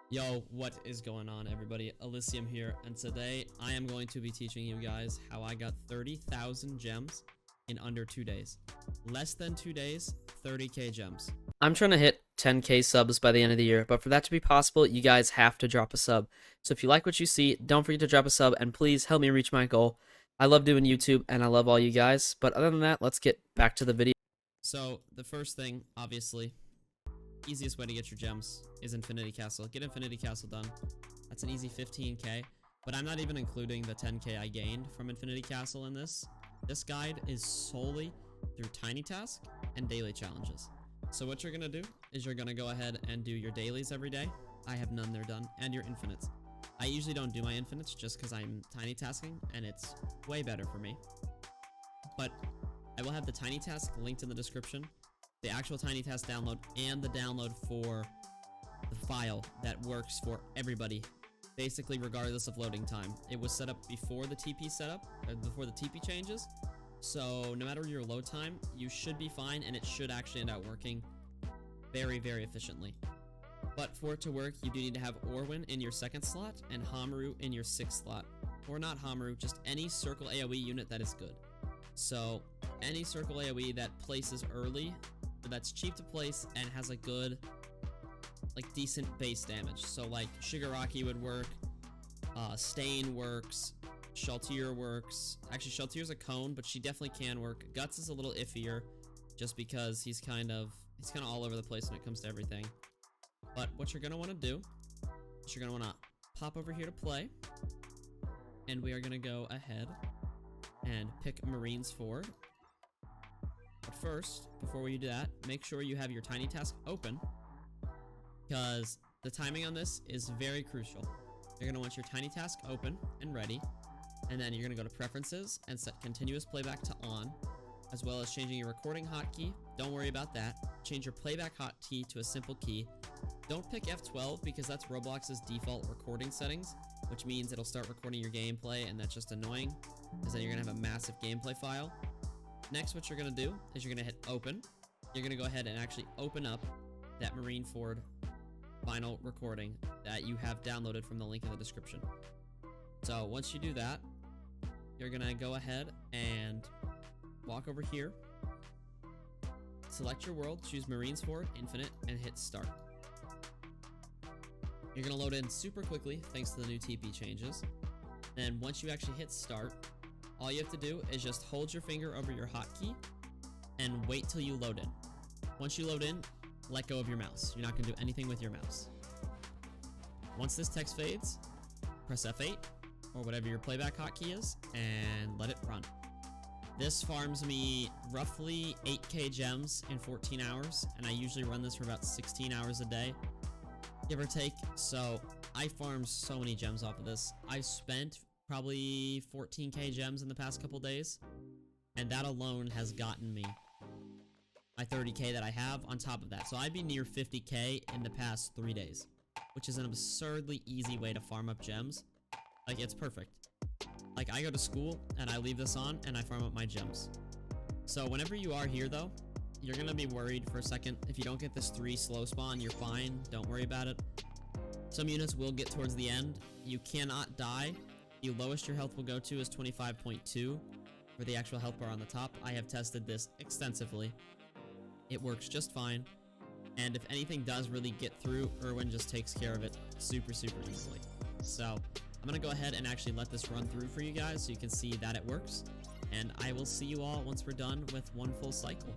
Yo, what is going on, everybody? Elysium here, and today I am going to be teaching you guys how I got 30,000 gems in under 2 days. Less than 2 days, 30k gems. I'm trying to hit 10k subs by the end of the year, but for that to be possible, you guys have to drop a sub. So if you like what you see, don't forget to drop a sub, and please help me reach my goal. I love doing YouTube, and I love all you guys, but other than that, let's get back to the video. So, the first thing, obviously, easiest way to get your gems is Infinity Castle. Get Infinity Castle done. That's an easy 15k, but I'm not even including the 10k I gained from Infinity Castle in this. This guide is solely through tiny task and daily challenges. So what you're gonna do is you're gonna go ahead and do your dailies every day. I have none there done, and your infinites. I usually don't do my infinites just because I'm tiny tasking and it's way better for me. But I will have the tiny task linked in the description, the actual tiny task download, and the download for the file that works for everybody, basically regardless of loading time. It was set up before the TP setup, or before the TP changes, so no matter your load time, you should be fine, and it should actually end up working very, very efficiently. But for it to work, you do need to have Orwin in your 2nd slot and Hamaru in your 6th slot. Or not Hamaru, just any circle AoE unit that is good. So any circle AoE that places early, that's cheap to place and has a good, like, decent base damage. So like Shigaraki would work, Stain works, Shaltier works. Actually, Shaltier's a cone, but she definitely can work. Guts is a little iffier, just because he's kind of all over the place when it comes to everything. But what you're gonna want to do is you're gonna want to pop over here to play, and we are gonna go ahead and pick Marines Ford. But first, before we do that, make sure you have your tiny task open, because the timing on this is very crucial. You're gonna want your tiny task open and ready, and then you're gonna go to preferences and set continuous playback to on, as well as changing your recording hotkey. Don't worry about that. Change your playback hotkey to a simple key. Don't pick F12 because that's Roblox's default recording settings, which means it'll start recording your gameplay, and that's just annoying, because then you're gonna have a massive gameplay file. Next, what you're gonna do is you're gonna hit open. You're gonna go ahead and actually open up that Marine Ford final recording that you have downloaded from the link in the description. So once you do that, you're gonna go ahead and walk over here, select your world, choose Marines Ford Infinite, and hit start. You're gonna load in super quickly thanks to the new TP changes. And once you actually hit start, all you have to do is just hold your finger over your hotkey and wait till you load in. Once you load in, let go of your mouse. You're not gonna do anything with your mouse. Once this text fades, press F8 or whatever your playback hotkey is and let it run. This farms me roughly 8k gems in 14 hours, and I usually run this for about 16 hours a day, give or take. So I farmed so many gems off of this. I spent probably 14k gems in the past couple days, and that alone has gotten me my 30k that I have on top of that. So I'd be near 50k in the past 3 days, which is an absurdly easy way to farm up gems. Like, it's perfect. Like, I go to school and I leave this on and I farm up my gems. So whenever you are here though, you're gonna be worried for a second. If you don't get this 3 slow spawn, you're fine. Don't worry about it. Some units will get towards the end. You cannot die. The lowest your health will go to is 25.2 for the actual health bar on the top. I have tested this extensively. It works just fine. And if anything does really get through, Irwin just takes care of it super, super easily. So I'm gonna go ahead and actually let this run through for you guys so you can see that it works. And I will see you all once we're done with one full cycle.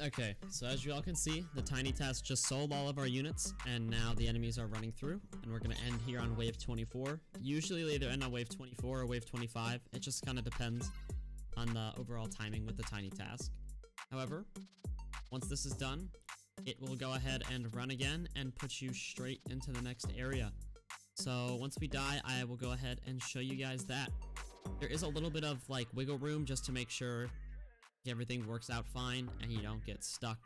Okay, so as you all can see, the tiny task just sold all of our units, and now the enemies are running through, and we're gonna end here on wave 24. Usually they either end on wave 24 or wave 25. It just kind of depends on the overall timing with the tiny task. However, once this is done, it will go ahead and run again and put you straight into the next area. So once we die, I will go ahead and show you guys that. There is a little bit of like wiggle room just to make sure everything works out fine and you don't get stuck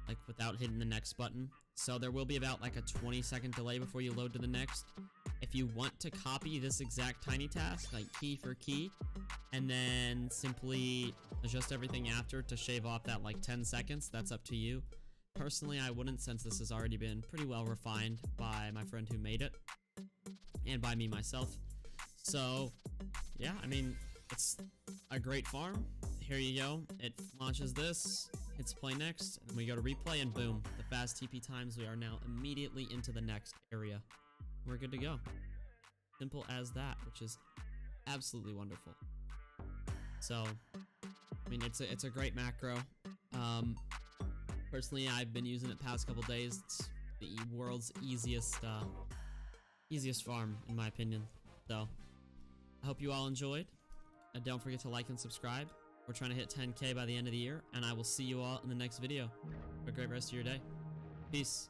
like without hitting the next button. So there will be about like a 20-second delay before you load to the next. If you want to copy this exact tiny task, like key for key, and then simply adjust everything after to shave off that like 10 seconds, that's up to you. Personally, I wouldn't, since this has already been pretty well refined by my friend who made it and by me myself. So yeah, I mean, it's a great farm. Here you go. It launches this, hits play next, and we go to replay, and boom, the fast TP times. We are now immediately into the next area. We're good to go. Simple as that, which is absolutely wonderful. So, I mean, it's a great macro. Personally, I've been using it past couple days. It's the world's easiest farm, in my opinion. So, I hope you all enjoyed. And don't forget to like and subscribe. We're trying to hit 10K by the end of the year, and I will see you all in the next video. Have a great rest of your day. Peace.